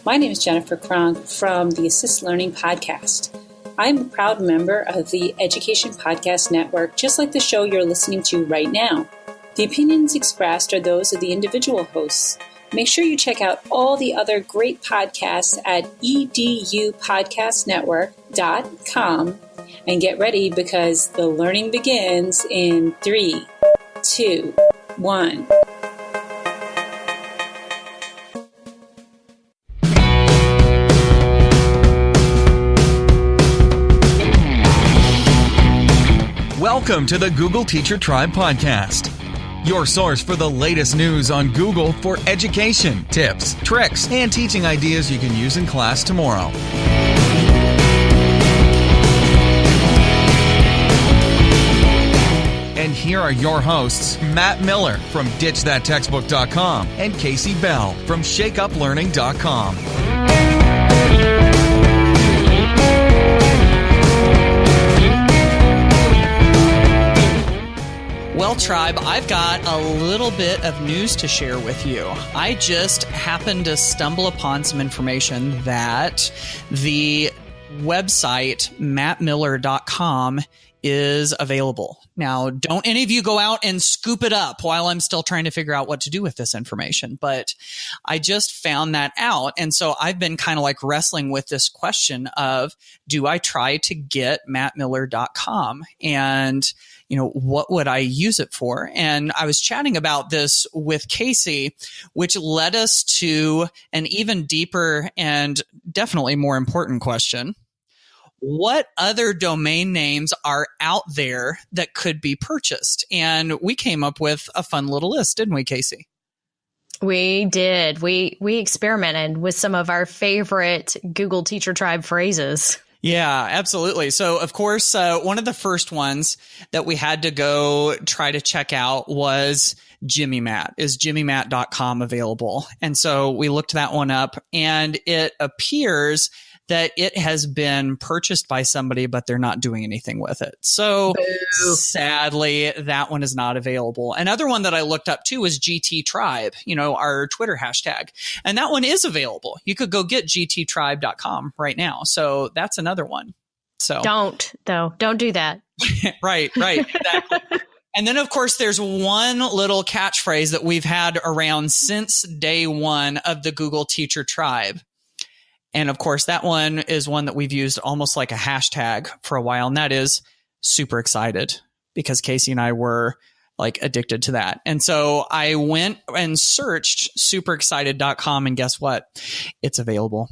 My name is Jennifer Kronk from the Assist Learning Podcast. I'm a proud member of the Education Podcast Network, just like the show you're listening to right now. The opinions expressed are those of the individual hosts. Make sure you check out all the other great podcasts at edupodcastnetwork.com and get ready because the learning begins in 3, 2, 1. Welcome to the Google Teacher Tribe Podcast, your source for the latest news on Google for education, tips, tricks, and teaching ideas you can use in class tomorrow. And here are your hosts, Matt Miller from DitchThatTextbook.com and Casey Bell from ShakeUpLearning.com. Well, Tribe, I've got a little bit of news to share with you. I just happened to stumble upon some information that the website mattmiller.com is available. Now, don't any of you go out and scoop it up while I'm still trying to figure out what to do with this information, but I just found that out. And so I've been kind of like wrestling with this question of, do I try to get mattmiller.com? And what would I use it for? And I was chatting about this with Casey, which led us to an even deeper and definitely more important question. What other domain names are out there that could be purchased? And we came up with a fun little list, didn't we, Casey? We did. We experimented with some of our favorite Google Teacher Tribe phrases. Yeah, absolutely. So, of course, one of the first ones that we had to go try to check out was JimmyMatt. Is jimmymatt.com available? And so we looked that one up, and it appears that it has been purchased by somebody, but they're not doing anything with it. So sadly, that one is not available. Another one that I looked up too was GT Tribe, our Twitter hashtag. And that one is available. You could go get gttribe.com right now. So that's another one. So don't do that. Right. Exactly. And then, of course, there's one little catchphrase that we've had around since day one of the Google Teacher Tribe. And of course, that one is one that we've used almost like a hashtag for a while. And that is super excited, because Casey and I were like addicted to that. And so I went and searched superexcited.com, and guess what? It's available.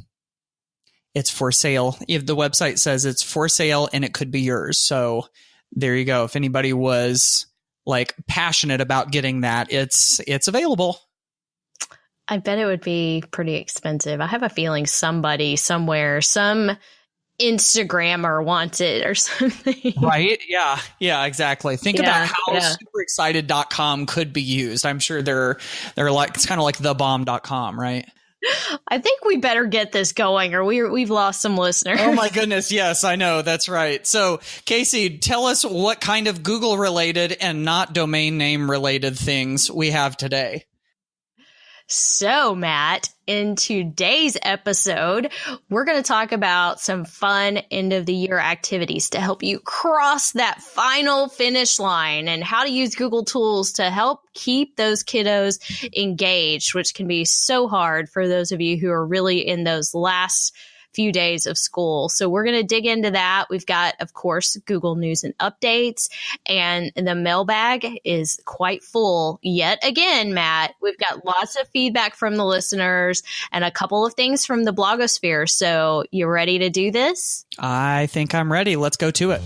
It's for sale. If the website says it's for sale, and it could be yours. So there you go. If anybody was like passionate about getting that, it's available. I bet it would be pretty expensive. I have a feeling somebody somewhere, some Instagrammer wants it or something. Right? Yeah, exactly. Think about how superexcited.com could be used. I'm sure they're like, it's kind of like thebomb.com, right? I think we better get this going, or we've lost some listeners. Oh my goodness. Yes, I know. That's right. So Casey, tell us what kind of Google related and not domain name related things we have today. So, Matt, in today's episode, we're going to talk about some fun end of the year activities to help you cross that final finish line, and how to use Google tools to help keep those kiddos engaged, which can be so hard for those of you who are really in those last few days of school. So we're going to dig into that. We've got, of course, Google News and Updates, and the mailbag is quite full yet again, Matt. We've got lots of feedback from the listeners and a couple of things from the blogosphere. So you ready to do this? I think I'm ready. Let's go to it.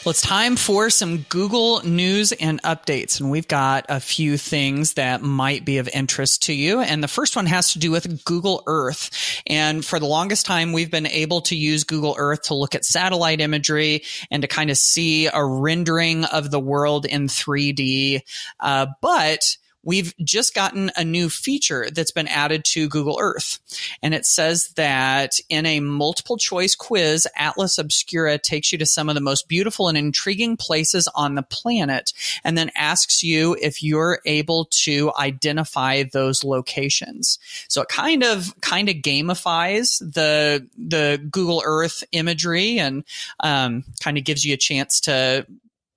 Well, it's time for some Google News and Updates, and we've got a few things that might be of interest to you. And the first one has to do with Google Earth. And for the longest time, we've been able to use Google Earth to look at satellite imagery and to kind of see a rendering of the world in 3D. But we've just gotten a new feature that's been added to Google Earth. And it says that in a multiple choice quiz, Atlas Obscura takes you to some of the most beautiful and intriguing places on the planet, and then asks you if you're able to identify those locations. So it kind of gamifies the Google Earth imagery, and kind of gives you a chance to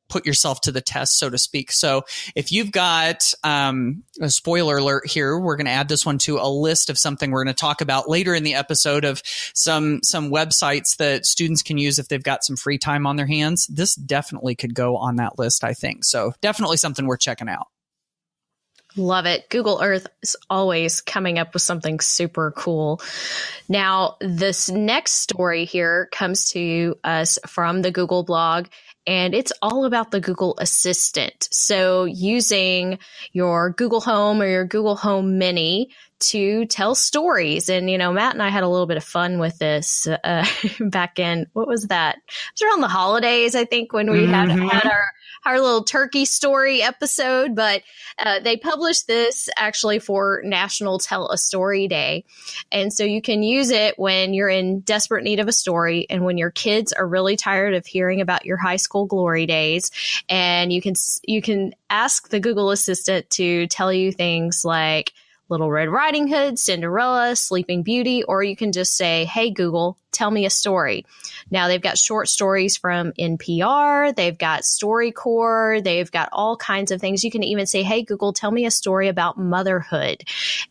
put yourself to the test, so to speak. So if you've got a spoiler alert here, we're going to add this one to a list of something we're going to talk about later in the episode of some websites that students can use if they've got some free time on their hands. This definitely could go on that list, I think. So definitely something worth checking out. Love it. Google Earth is always coming up with something super cool. Now, this next story here comes to us from the Google blog, and it's all about the Google Assistant. So using your Google Home or your Google Home Mini to tell stories. And, Matt and I had a little bit of fun with this back in, what was that? It was around the holidays, I think, when we had our little turkey story episode. But they published this actually for National Tell a Story Day. And so you can use it when you're in desperate need of a story and when your kids are really tired of hearing about your high school glory days. And you can ask the Google Assistant to tell you things like Little Red Riding Hood, Cinderella, Sleeping Beauty, or you can just say, hey, Google, tell me a story. Now, they've got short stories from NPR. They've got StoryCorps. They've got all kinds of things. You can even say, hey, Google, tell me a story about motherhood.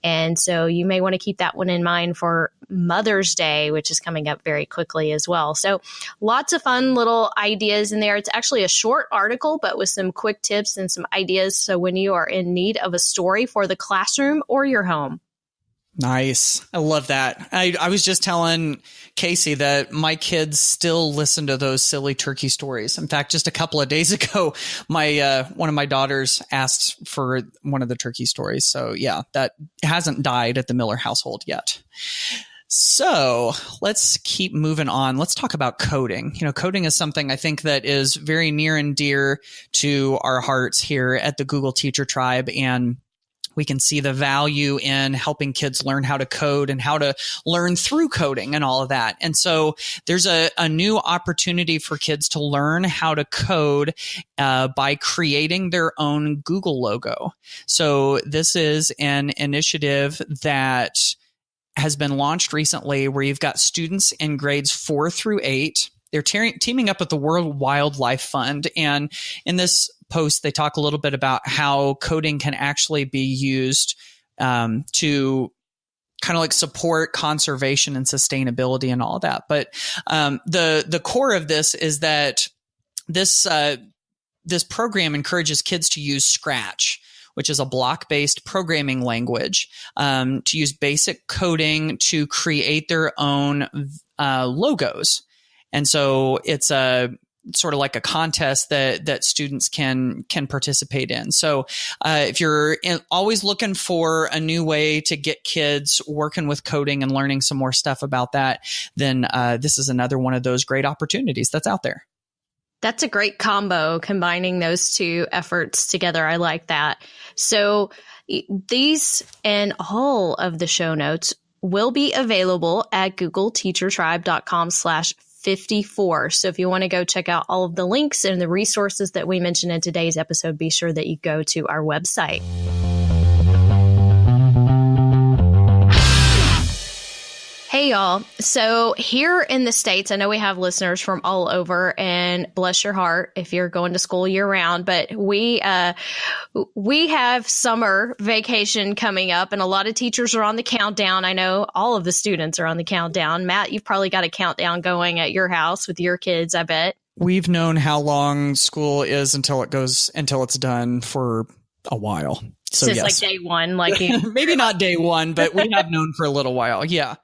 And so you may want to keep that one in mind for Mother's Day, which is coming up very quickly as well. So lots of fun little ideas in there. It's actually a short article, but with some quick tips and some ideas. So when you are in need of a story for the classroom or your home. Nice. I love that. I was just telling Casey that my kids still listen to those silly turkey stories. In fact, just a couple of days ago, my one of my daughters asked for one of the turkey stories. So yeah, that hasn't died at the Miller household yet. So let's keep moving on. Let's talk about coding. Coding is something I think that is very near and dear to our hearts here at the Google Teacher Tribe. And we can see the value in helping kids learn how to code and how to learn through coding and all of that. And so there's a new opportunity for kids to learn how to code by creating their own Google logo. So this is an initiative that has been launched recently where you've got students in grades 4 through 8. They're teaming up with the World Wildlife Fund. And in this post, they talk a little bit about how coding can actually be used to kind of like support conservation and sustainability and all that. But the core of this is that this program encourages kids to use Scratch, which is a block-based programming language, to use basic coding to create their own logos. And so it's a sort of like a contest that students can participate in. So if you're always looking for a new way to get kids working with coding and learning some more stuff about that, then this is another one of those great opportunities that's out there. That's a great combo, combining those two efforts together. I like that. So these and all of the show notes will be available at googleteachertribe.com/54. So if you want to go check out all of the links and the resources that we mentioned in today's episode, be sure that you go to our website. Hey, y'all. So here in the States, I know we have listeners from all over, and bless your heart if you're going to school year round, but we have summer vacation coming up, and a lot of teachers are on the countdown. I know all of the students are on the countdown. Matt, you've probably got a countdown going at your house with your kids, I bet. We've known how long school is until it's done for a while. So since yes. Like day one, like maybe not day one, but we have known for a little while. Yeah.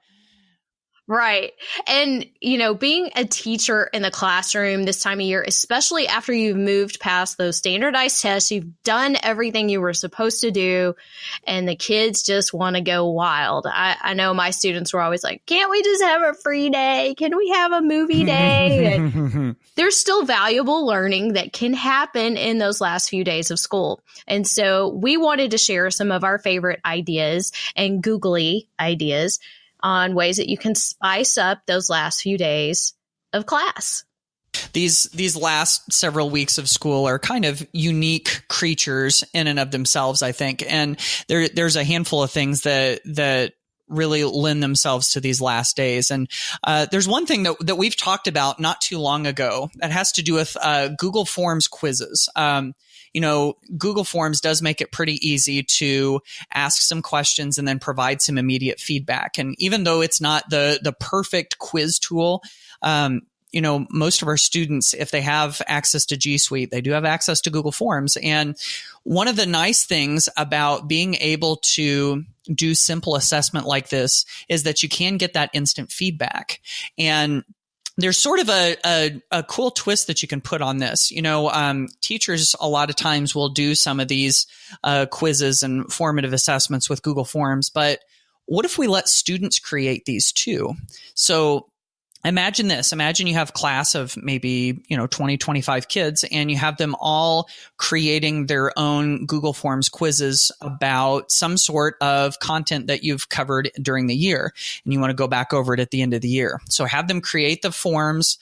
Right. And, being a teacher in the classroom this time of year, especially after you've moved past those standardized tests, you've done everything you were supposed to do, and the kids just want to go wild. I know my students were always like, can't we just have a free day? Can we have a movie day? And there's still valuable learning that can happen in those last few days of school. And so we wanted to share some of our favorite ideas and googly ideas on ways that you can spice up those last few days of class. These last several weeks of school are kind of unique creatures in and of themselves, I think. And there's a handful of things that really lend themselves to these last days. And there's one thing that we've talked about not too long ago that has to do with Google Forms quizzes. Google Forms does make it pretty easy to ask some questions and then provide some immediate feedback. And even though it's not the perfect quiz tool, most of our students, if they have access to G Suite, they do have access to Google Forms. And one of the nice things about being able to do simple assessment like this is that you can get that instant feedback. And there's sort of a cool twist that you can put on this. Teachers a lot of times will do some of these quizzes and formative assessments with Google Forms, but what if we let students create these too? So imagine this. Imagine you have a class of maybe, 20, 25 kids, and you have them all creating their own Google Forms quizzes about some sort of content that you've covered during the year, and you want to go back over it at the end of the year. So have them create the forms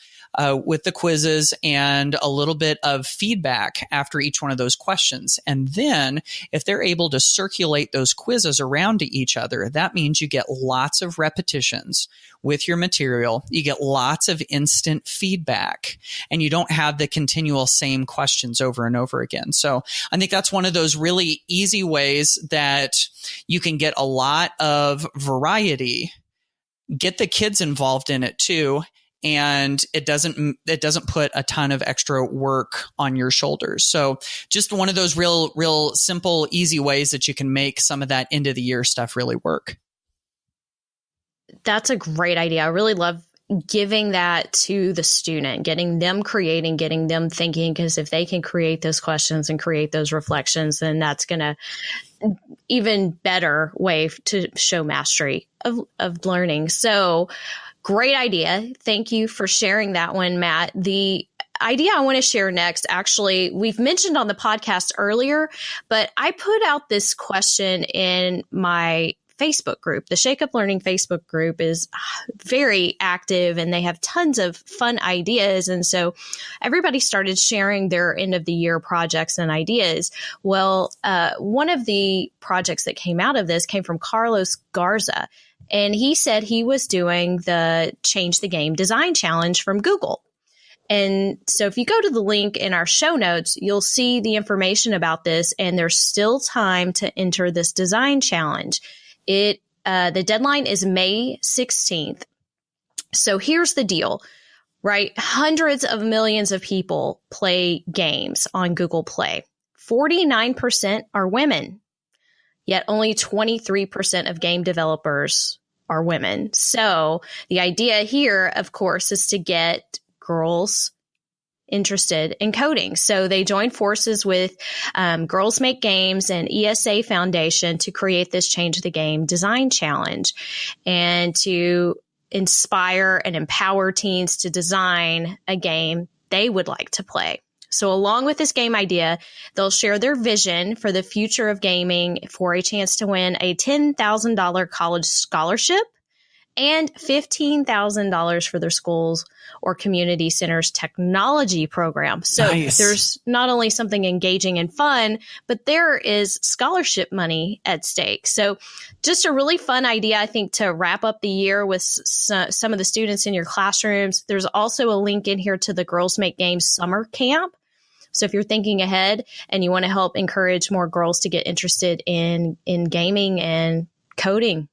with the quizzes and a little bit of feedback after each one of those questions. And then if they're able to circulate those quizzes around to each other, that means you get lots of repetitions with your material. You get lots of instant feedback, and you don't have the continual same questions over and over again. So I think that's one of those really easy ways that you can get a lot of variety, get the kids involved in it too, and it doesn't put a ton of extra work on your shoulders. So just one of those real simple, easy ways that you can make some of that end of the year stuff really work. That's a great idea. I really love giving that to the student, getting them creating, getting them thinking, because if they can create those questions and create those reflections, then that's going to even better way to show mastery of learning. So great idea. Thank you for sharing that one, Matt. The idea I want to share next, actually, we've mentioned on the podcast earlier, but I put out this question in my Facebook group. The Shake Up Learning Facebook group is very active, and they have tons of fun ideas. And so everybody started sharing their end of the year projects and ideas. Well, one of the projects that came out of this came from Carlos Garza. And he said he was doing the Change the Game Design Challenge from Google. And so if you go to the link in our show notes, you'll see the information about this, and there's still time to enter this design challenge. The deadline is May 16th. So here's the deal, right? Hundreds of millions of people play games on Google Play. 49% are women, yet only 23% of game developers are women. So the idea here, of course, is to get girls interested in coding. So they joined forces with Girls Make Games and ESA Foundation to create this Change the Game Design Challenge, and to inspire and empower teens to design a game they would like to play. So along with this game idea, they'll share their vision for the future of gaming for a chance to win a $10,000 college scholarship and $15,000 for their schools or community centers technology program. So Nice. There's not only something engaging and fun, but there is scholarship money at stake. So just a really fun idea, I think, to wrap up the year with some of the students in your classrooms. There's also a link in here to the Girls Make Games summer camp. So if you're thinking ahead and you want to help encourage more girls to get interested in gaming and coding,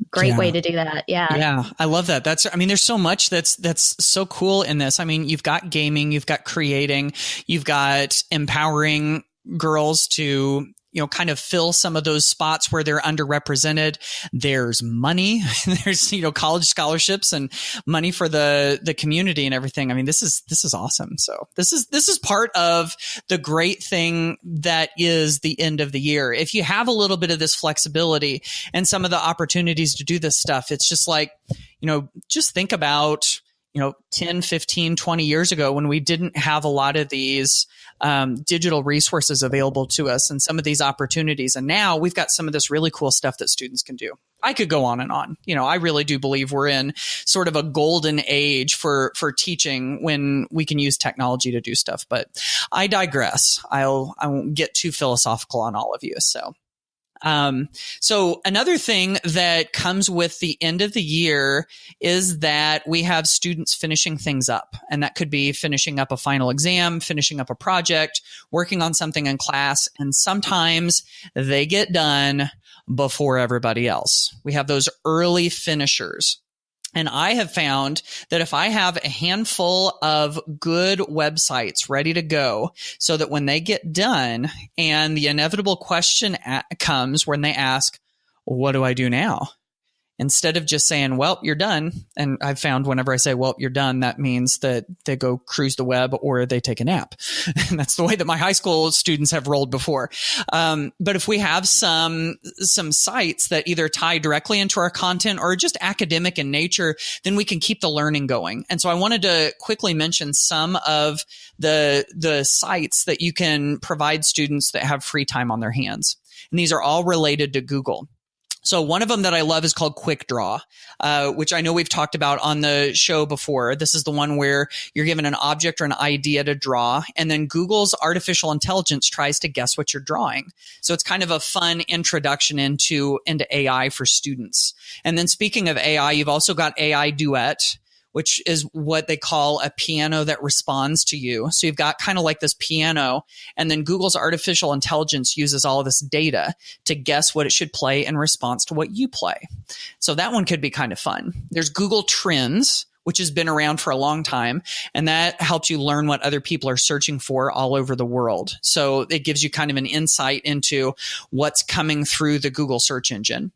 great way to do that. Yeah, I love that. There's so much that's so cool in this. I mean, you've got gaming, you've got creating, you've got empowering girls to kind of fill some of those spots where they're underrepresented. There's money, there's, college scholarships and money for the community and everything. I mean, this is awesome. So this is part of the great thing that is the end of the year. If you have a little bit of this flexibility and some of the opportunities to do this stuff, it's just like, just think about, 10, 15, 20 years ago when we didn't have a lot of these digital resources available to us and some of these opportunities. And now we've got some of this really cool stuff that students can do. I could go on and on. I really do believe we're in sort of a golden age for teaching when we can use technology to do stuff. But I digress. I won't get too philosophical on all of you. So another thing that comes with the end of the year is that we have students finishing things up. And that could be finishing up a final exam, finishing up a project, working on something in class. And sometimes they get done before everybody else. We have those early finishers. And I have found that if I have a handful of good websites ready to go so that when they get done and the inevitable question comes when they ask, what do I do now? Instead of just saying, well, you're done. And I've found whenever I say, well, you're done, that means that they go cruise the web or they take a nap. And that's the way that my high school students have rolled before. But if we have some sites that either tie directly into our content or just academic in nature, then we can keep the learning going. And so I wanted to quickly mention some of the sites that you can provide students that have free time on their hands. And these are all related to Google. So one of them that I love is called Quick Draw, which I know we've talked about on the show before. This is the one where you're given an object or an idea to draw, and then Google's artificial intelligence tries to guess what you're drawing. So it's kind of a fun introduction into AI for students. And then speaking of AI, you've also got AI Duet, which is what they call a piano that responds to you. So you've got kind of like this piano, and then Google's artificial intelligence uses all of this data to guess what it should play in response to what you play. So that one could be kind of fun. There's Google Trends, which has been around for a long time, and that helps you learn what other people are searching for all over the world. So it gives you kind of an insight into what's coming through the Google search engine.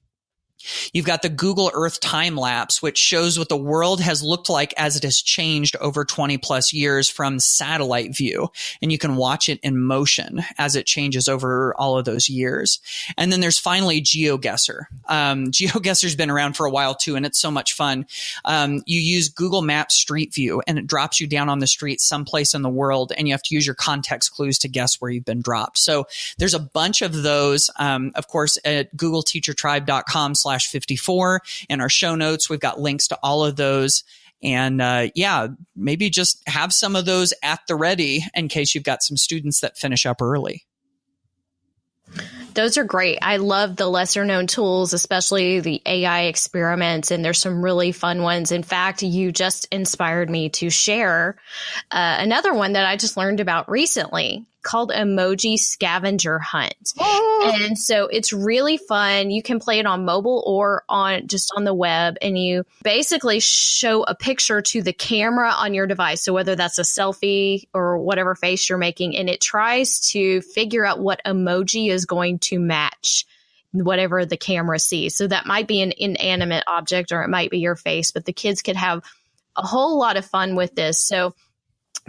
You've got the Google Earth Time Lapse, which shows what the world has looked like as it has changed over 20 plus years from satellite view. And you can watch it in motion as it changes over all of those years. And then there's finally GeoGuessr. GeoGuessr's been around for a while too, and it's so much fun. You use Google Maps Street View, and it drops you down on the street someplace in the world, and you have to use your context clues to guess where you've been dropped. So there's a bunch of those, of course, at googleteachertribe.com/54. In our show notes, we've got links to all of those. And maybe just have some of those at the ready in case you've got some students that finish up early. Those are great. I love the lesser known tools, especially the AI experiments, and there's some really fun ones. In fact, you just inspired me to share another one that I just learned about recently called Emoji Scavenger Hunt. And so it's really fun. You can play it on mobile or just on the web, and you basically show a picture to the camera on your device. So whether that's a selfie or whatever face you're making, and it tries to figure out what emoji is going to match whatever the camera sees. So that might be an inanimate object or it might be your face, but the kids could have a whole lot of fun with this. So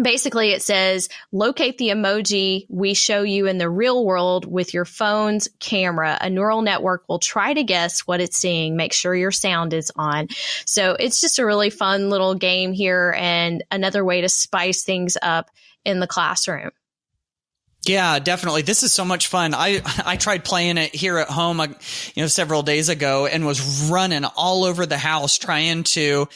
basically, it says, locate the emoji we show you in the real world with your phone's camera. A neural network will try to guess what it's seeing. Make sure your sound is on. So it's just a really fun little game here and another way to spice things up in the classroom. Yeah, definitely. This is so much fun. I tried playing it here at home, several days ago and was running all over the house trying to,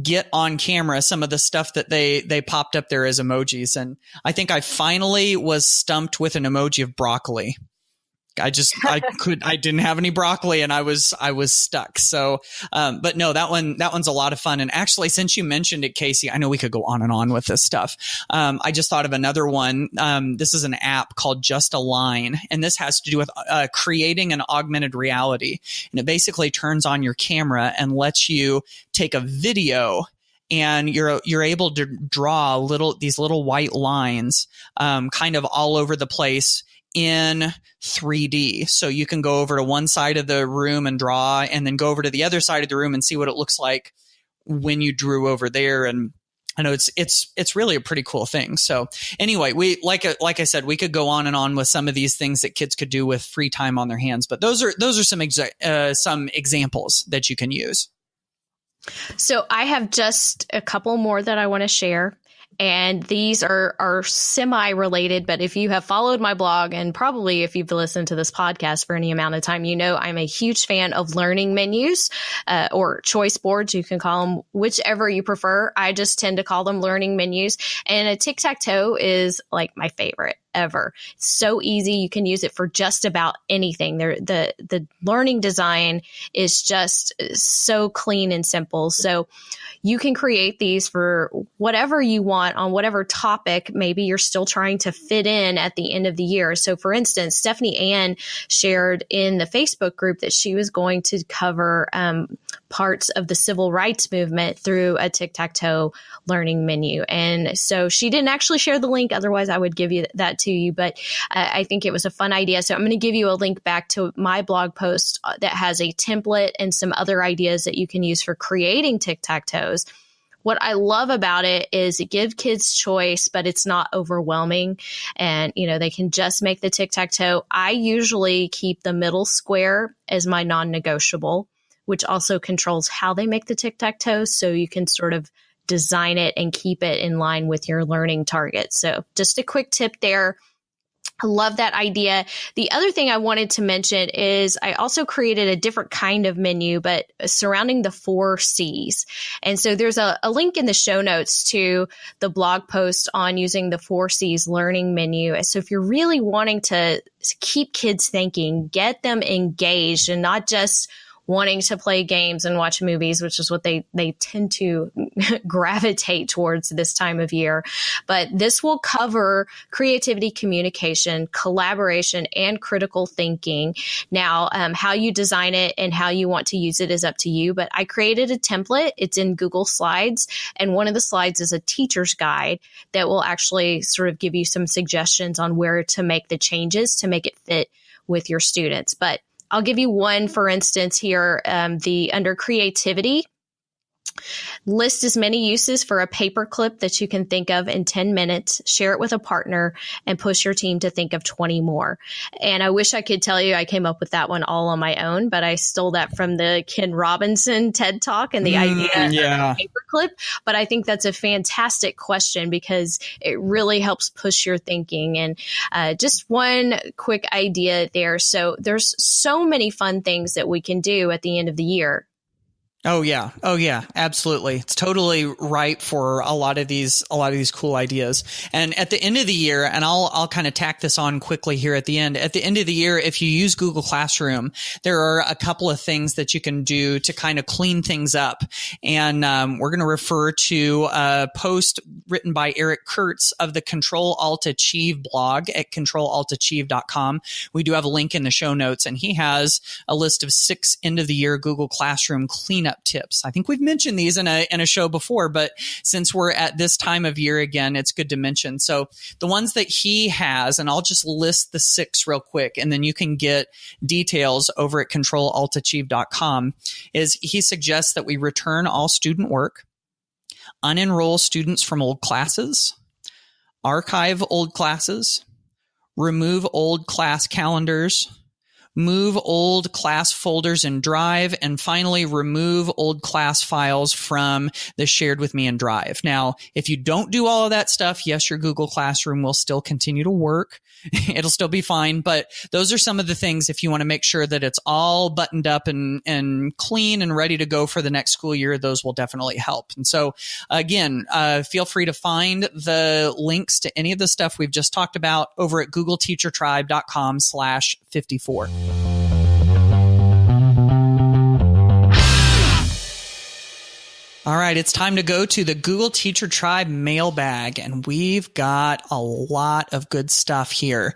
get on camera some of the stuff that they popped up there as emojis. And I think I finally was stumped with an emoji of broccoli. I didn't have any broccoli and I was stuck. So, but no, that one's a lot of fun. And actually, since you mentioned it, Casey, I know we could go on and on with this stuff. I just thought of another one. This is an app called Just a Line, and this has to do with creating an augmented reality. And it basically turns on your camera and lets you take a video, and you're able to draw these little white lines, kind of all over the place in 3D. So you can go over to one side of the room and draw, and then go over to the other side of the room and see what it looks like when you drew over there. And I know it's really a pretty cool thing. So anyway, we like I said, we could go on and on with some of these things that kids could do with free time on their hands. But those are some examples that you can use. So I have just a couple more that I want to share. And these are semi-related, but if you have followed my blog, and probably if you've listened to this podcast for any amount of time, you know I'm a huge fan of learning menus or choice boards. You can call them whichever you prefer. I just tend to call them learning menus. And a Tic Tac Toe is like my favorite ever. It's so easy. You can use it for just about anything. The learning design is just so clean and simple. So you can create these for whatever you want on whatever topic maybe you're still trying to fit in at the end of the year. So for instance, Stephani Ann shared in the Facebook group that she was going to cover parts of the civil rights movement through a Tic Tac Toe learning menu. And so she didn't actually share the link. Otherwise, I would give you that to you. But I think it was a fun idea. So I'm going to give you a link back to my blog post that has a template and some other ideas that you can use for creating Tic Tac Toes. What I love about it is it gives kids choice, but it's not overwhelming. And, they can just make the Tic Tac Toe. I usually keep the middle square as my non-negotiable, which also controls how they make the Tic Tac Toe. So you can sort of design it and keep it in line with your learning targets. So just a quick tip there. I love that idea. The other thing I wanted to mention is I also created a different kind of menu, but surrounding the 4 C's. And so there's a link in the show notes to the blog post on using the 4 C's learning menu. So if you're really wanting to keep kids thinking, get them engaged and not just wanting to play games and watch movies, which is what they tend to gravitate towards this time of year. But this will cover creativity, communication, collaboration, and critical thinking. Now, how you design it and how you want to use it is up to you. But I created a template. It's in Google Slides. And one of the slides is a teacher's guide that will actually sort of give you some suggestions on where to make the changes to make it fit with your students. But I'll give you one, for instance, here, under creativity. List as many uses for a paper clip that you can think of in 10 minutes, share it with a partner, and push your team to think of 20 more. And I wish I could tell you I came up with that one all on my own, but I stole that from the Ken Robinson TED Talk and the idea of a paper clip. But I think that's a fantastic question because it really helps push your thinking. And just one quick idea there. So there's so many fun things that we can do at the end of the year. Oh yeah, absolutely. It's totally right for a lot of these cool ideas. And at the end of the year, and I'll kind of tack this on quickly here at the end. At the end of the year, if you use Google Classroom, there are a couple of things that you can do to kind of clean things up. And we're going to refer to a post written by Eric Kurtz of the Control Alt Achieve blog at controlaltachieve.com. We do have a link in the show notes, and he has a list of 6 end of the year Google Classroom cleanup tips. I think we've mentioned these in a show before, but since we're at this time of year again, it's good to mention. So the ones that he has, and I'll just list the 6 real quick, and then you can get details over at controlaltachieve.com, is he suggests that we return all student work, unenroll students from old classes, archive old classes, remove old class calendars, move old class folders in Drive, and finally remove old class files from the Shared With Me in Drive. Now, if you don't do all of that stuff, yes, your Google Classroom will still continue to work. It'll still be fine, but those are some of the things if you want to make sure that it's all buttoned up and clean and ready to go for the next school year, those will definitely help. And so again, feel free to find the links to any of the stuff we've just talked about over at googleteachertribe.com/54. All right, it's time to go to the Google Teacher Tribe mailbag, and we've got a lot of good stuff here.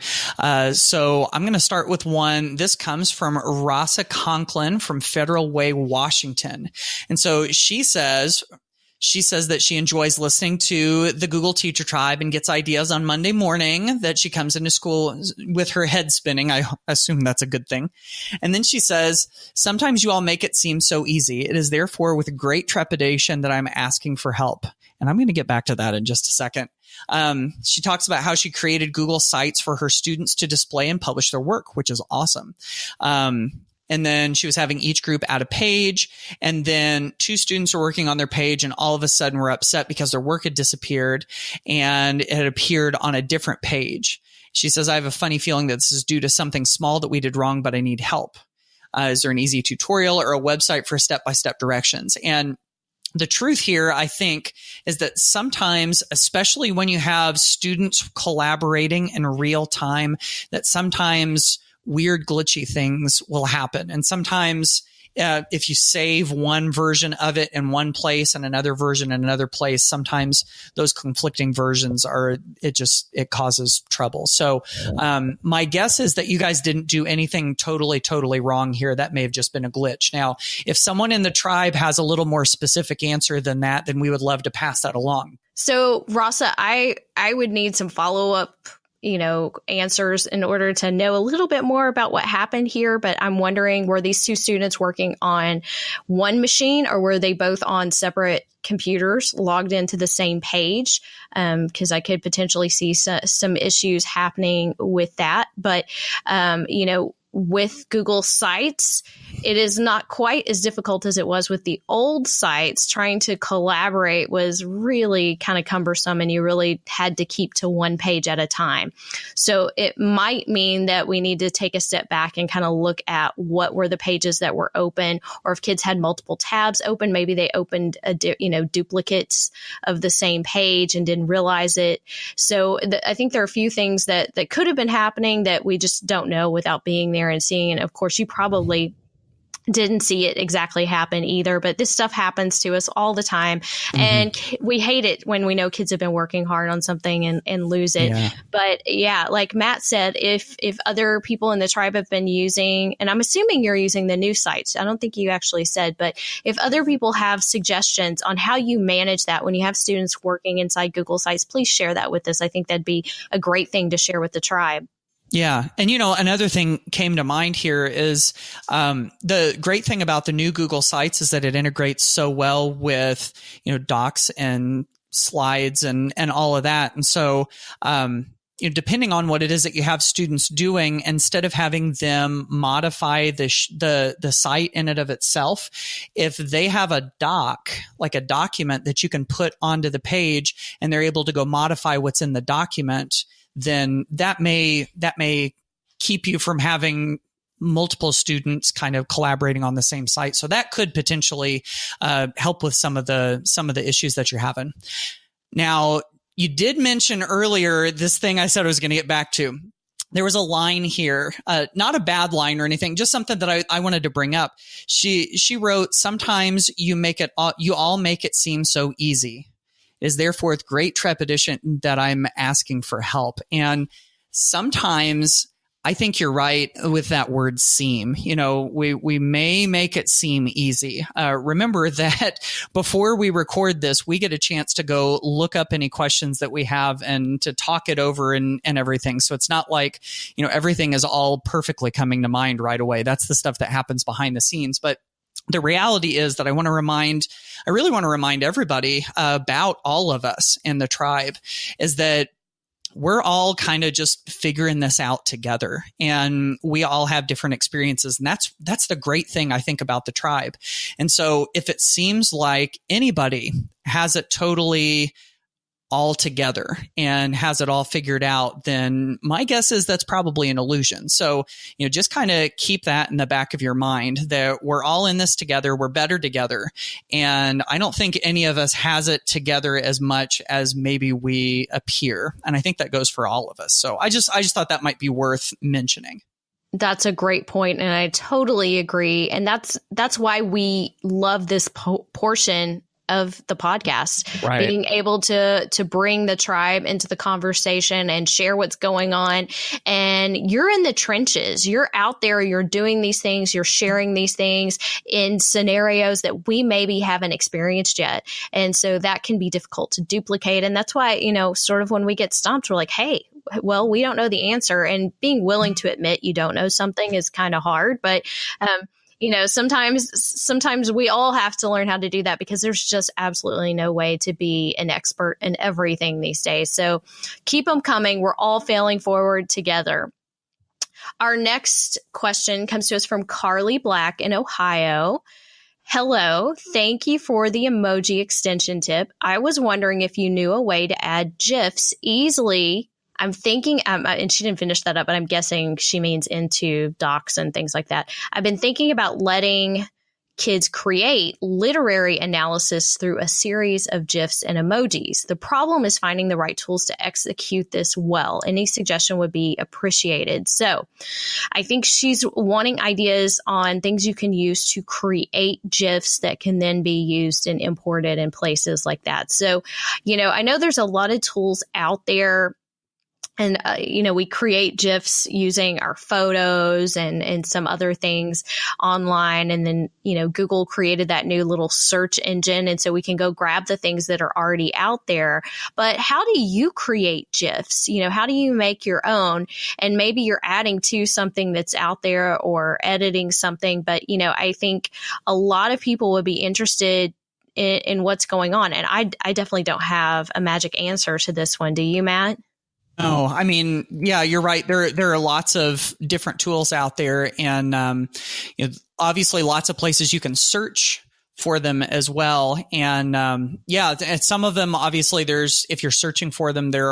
So I'm going to start with one. This comes from Rasa Conklin from Federal Way, Washington. And so she says, She says that she enjoys listening to the Google Teacher Tribe and gets ideas on Monday morning, that she comes into school with her head spinning. I assume that's a good thing. And then she says, sometimes you all make it seem so easy. It is therefore with great trepidation that I'm asking for help. And I'm going to get back to that in just a second. She talks about how she created Google Sites for her students to display and publish their work, which is awesome. And then she was having each group add a page, and then 2 students were working on their page, and all of a sudden were upset because their work had disappeared and it had appeared on a different page. She says, I have a funny feeling that this is due to something small that we did wrong, but I need help. Is there an easy tutorial or a website for step-by-step directions? And the truth here, I think, is that sometimes, especially when you have students collaborating in real time, that sometimes weird, glitchy things will happen. And sometimes if you save one version of it in one place and another version in another place, sometimes those conflicting versions it causes trouble. So my guess is that you guys didn't do anything totally wrong here. That may have just been a glitch. Now, if someone in the tribe has a little more specific answer than that, then we would love to pass that along. So, Rasa, I would need some follow-up answers in order to know a little bit more about what happened here. But I'm wondering, were these 2 students working on one machine, or were they both on separate computers logged into the same page? Because I could potentially see some issues happening with that. But, with Google Sites, it is not quite as difficult as it was with the old sites. Trying to collaborate was really kind of cumbersome, and you really had to keep to one page at a time. So it might mean that we need to take a step back and kind of look at what were the pages that were open, or if kids had multiple tabs open, maybe they opened duplicates of the same page and didn't realize it. So I think there are a few things that could have been happening that we just don't know without being there and seeing. And of course, you probably didn't see it exactly happen either, but this stuff happens to us all the time. Mm-hmm. And we hate it when we know kids have been working hard on something and lose it. Yeah. But yeah, like Matt said, if other people in the tribe have been using, and I'm assuming you're using the new sites, I don't think you actually said, but if other people have suggestions on how you manage that when you have students working inside Google Sites, please share that with us. I think that'd be a great thing to share with the tribe. Yeah. And, another thing came to mind here is the great thing about the new Google Sites is that it integrates so well with, docs and slides and all of that. And so, depending on what it is that you have students doing, instead of having them modify the site in and of itself, if they have a doc, like a document that you can put onto the page and they're able to go modify what's in the document, then that may keep you from having multiple students kind of collaborating on the same site. So that could potentially help with some of the issues that you're having. Now, you did mention earlier this thing I said I was going to get back to. There was a line here, not a bad line or anything, just something that I wanted to bring up. She wrote, sometimes you all make it seem so easy. It is therefore with great trepidation that I'm asking for help. And sometimes I think you're right with that word seem. We may make it seem easy. Remember that before we record this, we get a chance to go look up any questions that we have and to talk it over and everything. So it's not like, everything is all perfectly coming to mind right away. That's the stuff that happens behind the scenes. But the reality is that I really want to remind everybody about all of us in the tribe, is that we're all kind of just figuring this out together, and we all have different experiences. And that's the great thing, I think, about the tribe. And so if it seems like anybody has it totally all together and has it all figured out, then my guess is that's probably an illusion. So, just kind of keep that in the back of your mind, that we're all in this together. We're better together. And I don't think any of us has it together as much as maybe we appear. And I think that goes for all of us. So I just thought that might be worth mentioning. That's a great point, and I totally agree. And that's why we love this portion of the podcast, Right. being able to bring the tribe into the conversation and share what's going on. And you're in the trenches. You're out there. You're doing these things. You're sharing these things in scenarios that we maybe haven't experienced yet. And so that can be difficult to duplicate. And that's why, sort of when we get stumped, we're like, hey, well, we don't know the answer. And being willing to admit you don't know something is kind of hard. But, sometimes we all have to learn how to do that, because there's just absolutely no way to be an expert in everything these days. So keep them coming. We're all failing forward together. Our next question comes to us from Carly Black in Ohio. Hello, thank you for the emoji extension tip. I was wondering if you knew a way to add GIFs easily. I'm thinking, and she didn't finish that up, but I'm guessing she means into docs and things like that. I've been thinking about letting kids create literary analysis through a series of GIFs and emojis. The problem is finding the right tools to execute this well. Any suggestion would be appreciated. So I think she's wanting ideas on things you can use to create GIFs that can then be used and imported in places like that. So, I know there's a lot of tools out there. And, we create GIFs using our photos and some other things online. And then, Google created that new little search engine. And so we can go grab the things that are already out there. But how do you create GIFs? How do you make your own? And maybe you're adding to something that's out there or editing something. But, I think a lot of people would be interested in what's going on. And I definitely don't have a magic answer to this one. Do you, Matt? No, I mean, yeah, you're right. There are lots of different tools out there, and obviously lots of places you can search for them as well. And some of them, obviously, if you're searching for them, there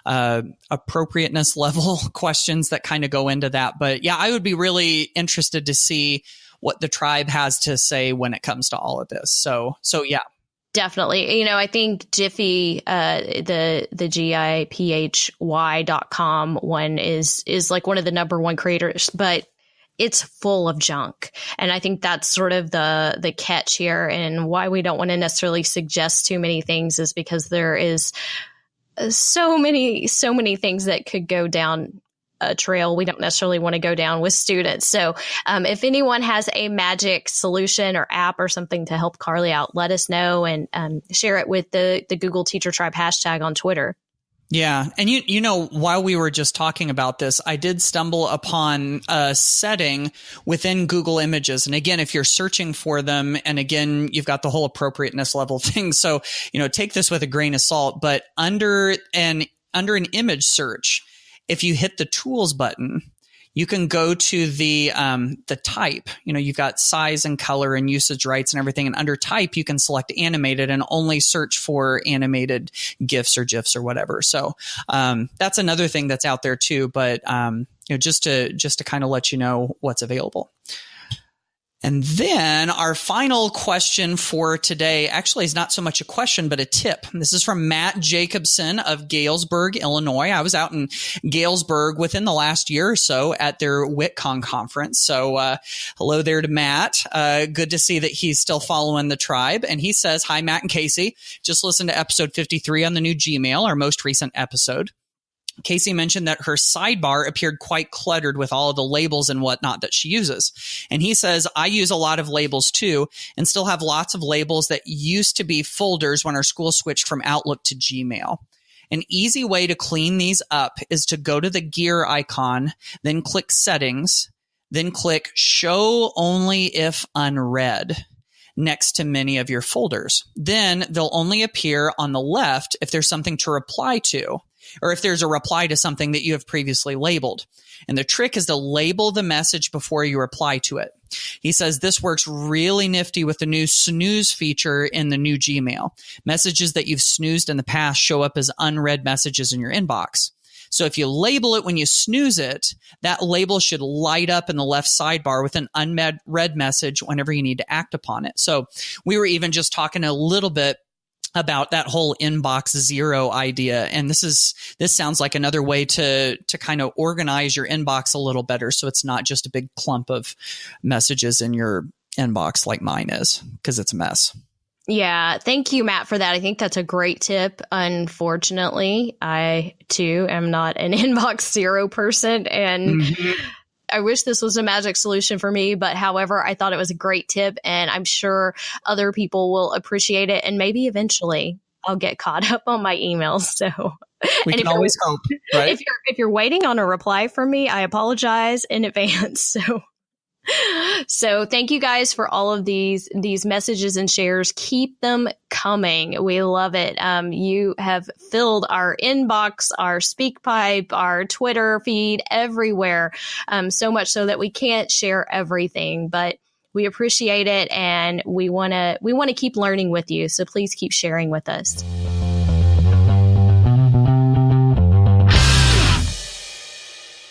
are appropriateness level questions that kind of go into that. But yeah, I would be really interested to see what the tribe has to say when it comes to all of this. So yeah. Definitely. I think Giphy, the GIPHY.com one is like one of the number one creators, but it's full of junk. And I think that's sort of the catch here, and why we don't want to necessarily suggest too many things is because there is so many things that could go down a trail we don't necessarily want to go down with students. So if anyone has a magic solution or app or something to help Carly out, let us know, and share it with the Google Teacher Tribe hashtag on Twitter. Yeah. And while we were just talking about this, I did stumble upon a setting within Google Images. And again, if you're searching for them, and again, you've got the whole appropriateness level thing. So, take this with a grain of salt, but under an image search, if you hit the tools button, you can go to the type. You've got size and color and usage rights and everything. And under type, you can select animated and only search for animated GIFs or GIFs or whatever. So that's another thing that's out there too. But just to kind of let you know what's available. And then our final question for today actually is not so much a question, but a tip. This is from Matt Jacobson of Galesburg, Illinois. I was out in Galesburg within the last year or so at their whycom conference. So hello there to Matt. Good to see that he's still following the tribe. And he says, hi, Matt and Casey. Just listened to episode 53 on the new Gmail, our most recent episode. Casey mentioned that her sidebar appeared quite cluttered with all of the labels and whatnot that she uses. And he says, I use a lot of labels too, and still have lots of labels that used to be folders when our school switched from Outlook to Gmail. An easy way to clean these up is to go to the gear icon, then click Settings, then click Show Only If Unread next to many of your folders. Then they'll only appear on the left if there's something to reply to, or if there's a reply to something that you have previously labeled. And the trick is to label the message before you reply to it. He says this works really nifty with the new snooze feature in the new Gmail. Messages that you've snoozed in the past show up as unread messages in your inbox. So if you label it when you snooze it, that label should light up in the left sidebar with an unread message whenever you need to act upon it. So we were even just talking a little bit about that whole inbox zero idea. And this sounds like another way to kind of organize your inbox a little better, so it's not just a big clump of messages in your inbox like mine is, because it's a mess. Yeah, thank you, Matt, for that. I think that's a great tip. Unfortunately, I too am not an inbox zero person, and I wish this was a magic solution for me. But however, I thought it was a great tip, and I'm sure other people will appreciate it. And maybe eventually I'll get caught up on my emails. So we can always hope, right? If you're waiting on a reply from me, I apologize in advance. So thank you guys for all of these messages and shares. Keep them coming. We love it. You have filled our inbox, our SpeakPipe, our Twitter feed, everywhere. So much so that we can't share everything, but we appreciate it, and we want to keep learning with you. So please keep sharing with us.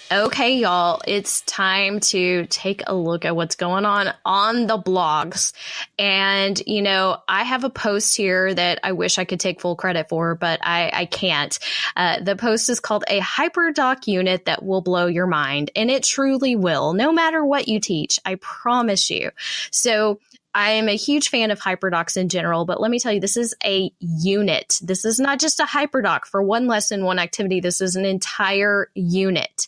Okay, y'all, it's time to take a look at what's going on the blogs. And, you know, I have a post here that I wish I could take full credit for, but I can't. The post is called A HyperDoc Unit That Will Blow Your Mind. And it truly will, no matter what you teach. I promise you. So I am a huge fan of HyperDocs in general, but let me tell you, this is a unit. This is not just a HyperDoc for one lesson, one activity. This is an entire unit.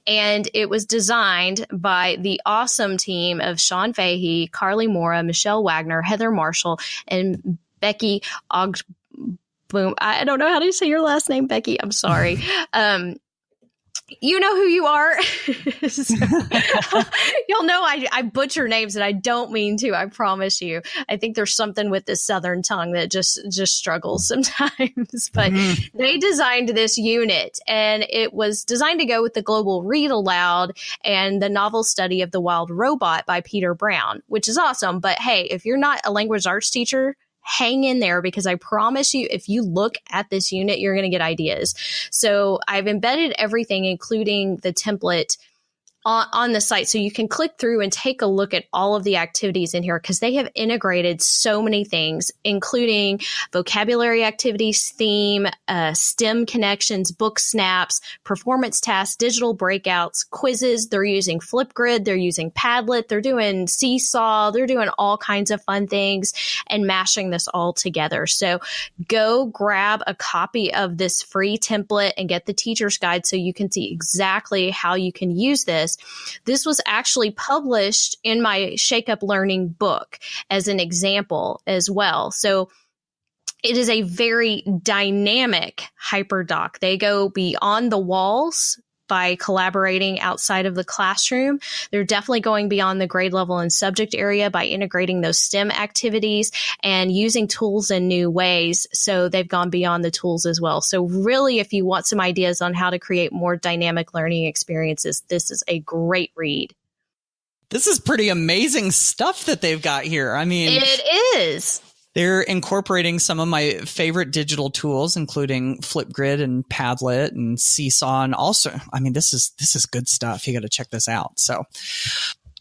And it was designed by the awesome team of Sean Fahey, Carly Mora, Michelle Wagner, Heather Marshall, and Becky Ogboom. I don't know how to say your last name, Becky. I'm sorry. You know who you are. You'll know I butcher names, and I don't mean to. I promise you. I think there's something with this Southern tongue that just struggles sometimes. But they designed this unit, and it was designed to go with the global read aloud and the novel Study of the Wild Robot by Peter Brown, which is awesome. But hey, if you're not a language arts teacher, hang in there, because I promise you, if you look at this unit, you're going to get ideas. So I've embedded everything, including the template, on the site. So you can click through and take a look at all of the activities in here, because they have integrated so many things, including vocabulary activities, theme, STEM connections, book snaps, performance tasks, digital breakouts, quizzes. They're using Flipgrid. They're using Padlet. They're doing Seesaw. They're doing all kinds of fun things and mashing this all together. So go grab a copy of this free template and get the teacher's guide so you can see exactly how you can use this. This was actually published in my Shake Up Learning book as an example as well. So it is a very dynamic HyperDoc. They go beyond the walls by collaborating outside of the classroom. They're definitely going beyond the grade level and subject area by integrating those STEM activities and using tools in new ways. So they've gone beyond the tools as well. So really, if you want some ideas on how to create more dynamic learning experiences, this is a great read. This is pretty amazing stuff that they've got here. I mean, it is. They're incorporating some of my favorite digital tools, including Flipgrid and Padlet and Seesaw. And also, I mean, this is good stuff. You got to check this out. So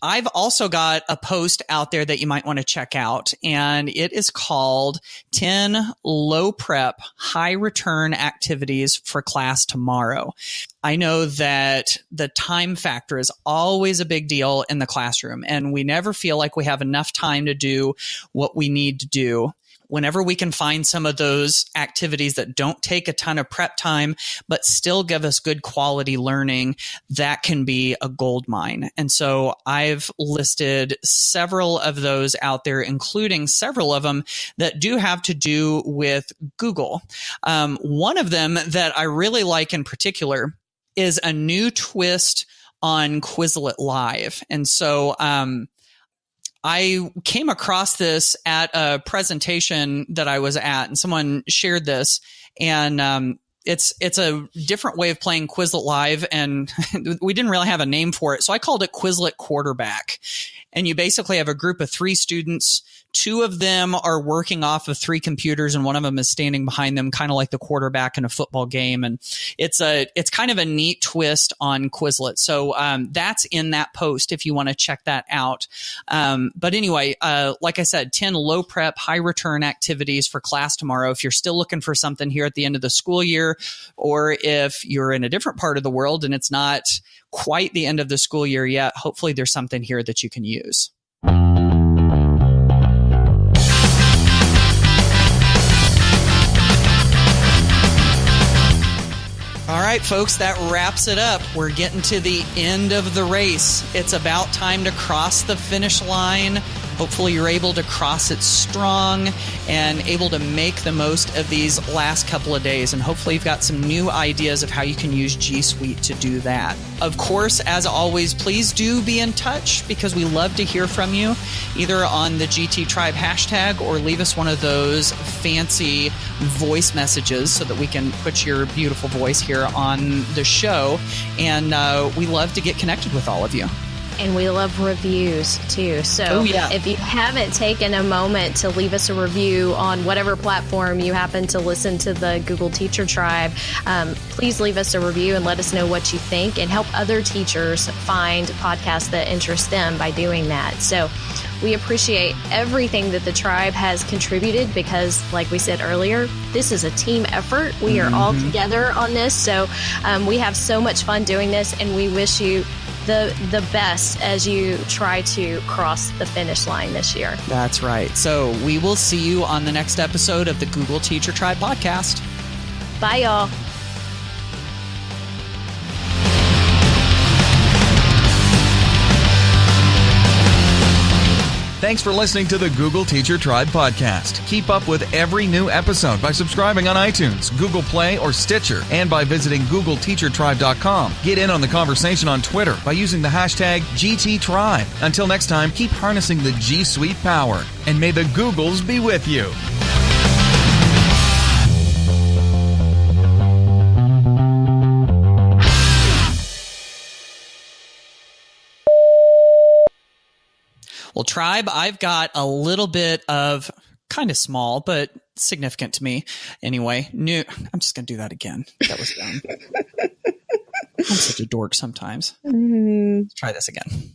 I've also got a post out there that you might want to check out, and it is called 10 Low Prep, High Return Activities for Class Tomorrow. I know that the time factor is always a big deal in the classroom, and we never feel like we have enough time to do what we need to do. Whenever we can find some of those activities that don't take a ton of prep time, but still give us good quality learning, that can be a gold mine. And so I've listed several of those out there, including several of them that do have to do with Google. One of them that I really like in particular is a new twist on Quizlet Live. And so, I came across this at a presentation that I was at, and someone shared this, and it's a different way of playing Quizlet Live, and we didn't really have a name for it, so I called it Quizlet Quarterback. And you basically have a group of 3 students. 2 of them are working off of 3 computers, and one of them is standing behind them, kind of like the quarterback in a football game. And it's kind of a neat twist on Quizlet. So that's in that post if you want to check that out. But anyway, like I said, 10 low prep, high return activities for class tomorrow. If you're still looking for something here at the end of the school year, or if you're in a different part of the world and it's not quite the end of the school year yet, hopefully there's something here that you can use. right, folks, that wraps it up. We're getting to the end of the race. It's about time to cross the finish line. Hopefully you're able to cross it strong and able to make the most of these last couple of days. And hopefully you've got some new ideas of how you can use G Suite to do that. Of course, as always, please do be in touch because we love to hear from you, either on the GT Tribe hashtag or leave us one of those fancy voice messages so that we can put your beautiful voice here on the show. And we love to get connected with all of you. And we love reviews too. So if you haven't taken a moment to leave us a review on whatever platform you happen to listen to the Google Teacher Tribe, please leave us a review and let us know what you think and help other teachers find podcasts that interest them by doing that. So we appreciate everything that the tribe has contributed because, like we said earlier, this is a team effort. We are all together on this. So we have so much fun doing this, and we wish you the best as you try to cross the finish line this year. That's right. So we will see you on the next episode of the Google Teacher Tribe podcast. Bye, y'all. Thanks for listening to the Google Teacher Tribe podcast. Keep up with every new episode by subscribing on iTunes, Google Play, or Stitcher, and by visiting GoogleTeacherTribe.com. Get in on the conversation on Twitter by using the hashtag GTTribe. Until next time, keep harnessing the G Suite power, and may the Googles be with you. Well, Tribe, I've got a little bit of kind of small, but significant to me. Anyway, I'm just going to do that again. That was dumb. I'm such a dork sometimes. Let's try this again.